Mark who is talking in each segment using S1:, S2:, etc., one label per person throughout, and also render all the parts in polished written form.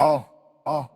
S1: Oh, oh,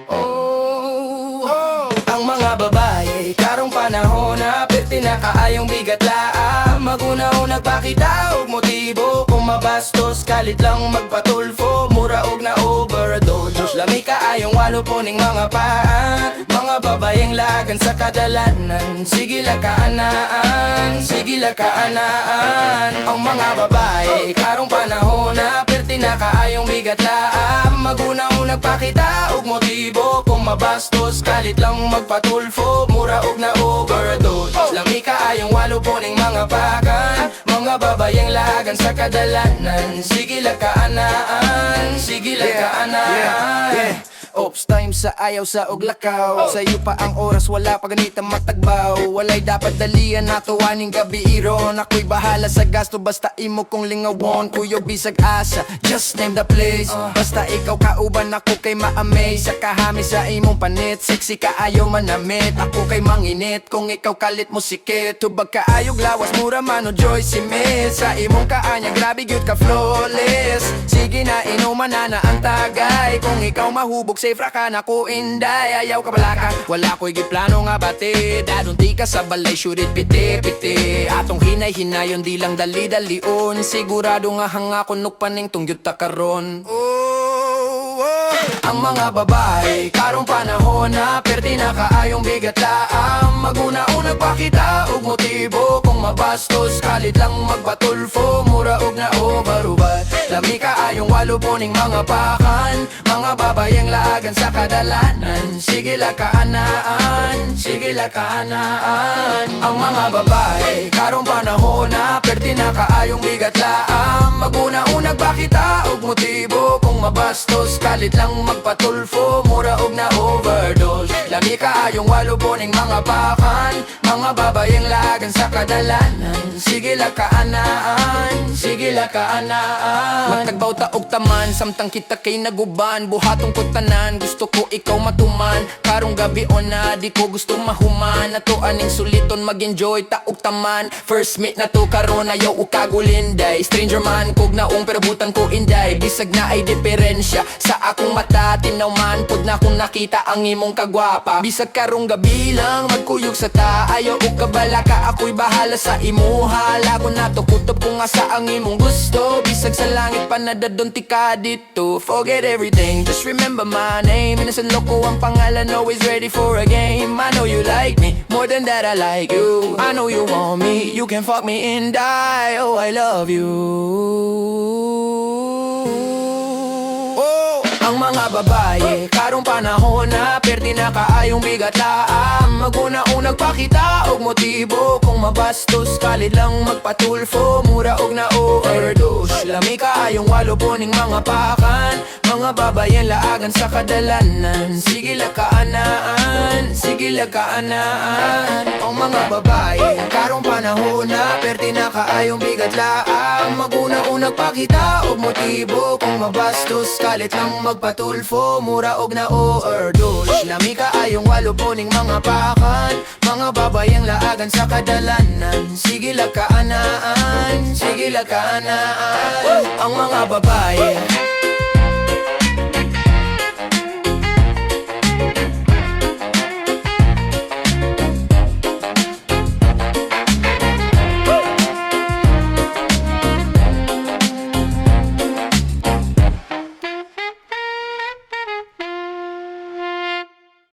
S1: oh,
S2: Ang mga babae, karong panahon na perti na kaayong bigat laang Maguna-unag pakita og motibo Kung mabastos, kalit lang magpatulfo Mura og na overdose Lami kaayong walo po ning mga paan Mga babayeng lagan sa kadalanan Sige la kaanaan, sige la kaanaan Ang mga babae, karong panahon na perti na kaayong bigat laang Maguna-unag pakita og motibo Kung mabastos, kalit lang magpatulfo Mura og na overdose Lami kaayong walo po ning mga pakan Mga babayeng lagan sa kadalanan Sige la kaanaan, sige la kaanaan Ops time sa ayaw sa oglakaw Sa'yo pa ang oras wala pa ganitang matagbaw Walay dapat dalian nato aning gabi iron Ako'y bahala sa gasto basta imo kong lingawon Kuyo bisag asa, just name the place Basta ikaw kauban ako kay ma-amaze Sa kahami sa imong panit, sexy ka ayaw manamit Ako kay manginit, kung ikaw kalit mo sikit Tubag ka ayog lawas, mura man o joy si miss Sa imong kaanya, grabe gyud ka flawless Sige na inuman na ang tagay Kung ikaw mahubog safe ra ka na ko inday Ayaw ka balaka, wala ko'y giplano nga batid Adunti ka sa balay, shoot it piti-piti Atong hinay-hinayon, di lang dali-dalion Sigurado nga hanga kunok paning tungyot ta karon Ang mga babae, karong panahon na perti na kaayong bigat laang Maguna-unag pakita og motibo Kung mabastos, kalit lang magpatulfo Mura og na overubad Lami kaayong walo po ning mga pakan Mga babayeng lagan sa kadalanan Sige la kaanaan, sige la kaanaan Ang mga babae, karong panahon na perti na kaayong bigat laang Maguna-unag pakita og motibo Kung mabastos, kalit lang magpatulfo Mura og na overdose Lami kaayong walo po ning mga pakan Mga babayeng lagan sa kadalanan Sige la kaanaan, sige la kaanaan Matagbaw ta og taman, samtang kita kay naguban Buhatong ko tanan, gusto ko ikaw matuman Karong gabi o na, di ko gusto mahuman Ato aning suliton, mag-enjoy ta og taman First meet na to karon, ayaw o kagulinday Stranger man, kog naong pero butan ko inday Bisag na ay diferensya, sa akong mata Tinaw man, pod na kung nakita ang imong kagwapa Bisag karong gabi lang, magkuyog sa ta Ayaw o kabala ka, ako'y bahala sa imuha Lago na to, kutob ko nga sa ang imong gusto Bisag sa langit pa nadadunti ka dito Forget everything, just remember my name Innocent loko ang pangalan, always ready for a game I know you like me, more than that I like you I know you want me, you can fuck me and die Oh, I love you Ang mga babae, karong panahon na perti na kaayong bigat laang Maguna-unag pakita og motibo Kung mabastos, kalit lang magpatulfo Mura og na overdose Lami kaayong walo po ning mga pakan Mga babayen laagan sa kadalanan Sige la kaanaan, sige la kaanaan Ang mga babae, karong panahon na perti na kaayong bigat laang Maguna-unag pakita og motibo Kung mabastos, kalit lang magpatulfo Mura og na overdose Lami kaayong walo po ning mga pakan Mga babayang laagan sa kadalanan Sige la kaanaan, sige la kaanaan Ang mga babae